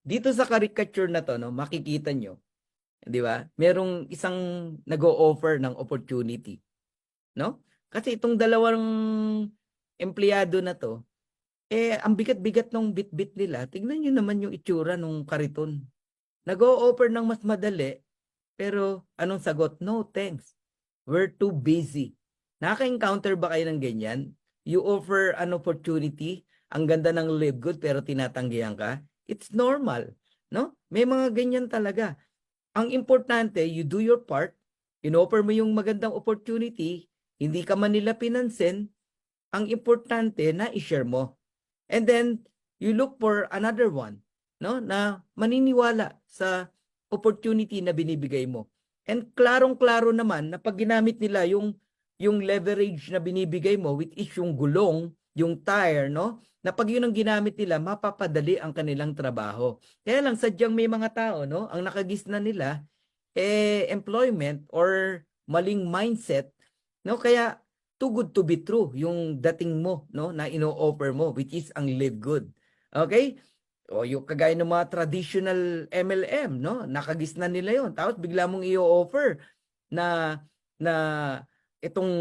dito sa caricature na to, no, makikita nyo, di ba? Merong isang nag-o-offer ng opportunity, no? Kasi itong dalawang empleyado na to, ang bigat-bigat ng bit-bit nila. Tignan nyo naman yung itsura ng kariton. Nag-o-offer ng mas madali, pero anong sagot? No, thanks. We're too busy. Nakaka-encounter ba kayo ng ganyan? You offer an opportunity, ang ganda ng live good, pero tinatanggihan ka? It's normal, no? May mga ganyan talaga. Ang importante, you do your part, in-offer mo yung magandang opportunity, hindi ka man nila pinansin, ang importante na i-share mo. And then, you look for another one, no? Na maniniwala sa opportunity na binibigay mo. And klarong-klaro naman na pag ginamit nila yung leverage na binibigay mo, which is yung gulong, yung tire, no? Na pag yun ang ginamit nila, mapapadali ang kanilang trabaho. Kaya lang, sadyang may mga tao, no? Ang nakagisna nila, employment or maling mindset, no? Kaya, too good to be true yung dating mo, no, na ino-offer mo, which is ang live good. Okay? O yung kagaya ng mga traditional MLM, no, nakagisnan nila yon. Tapos bigla mong i-offer na na itong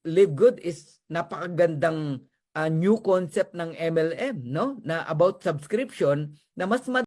live good is napakagandang new concept ng MLM, no, na about subscription na mas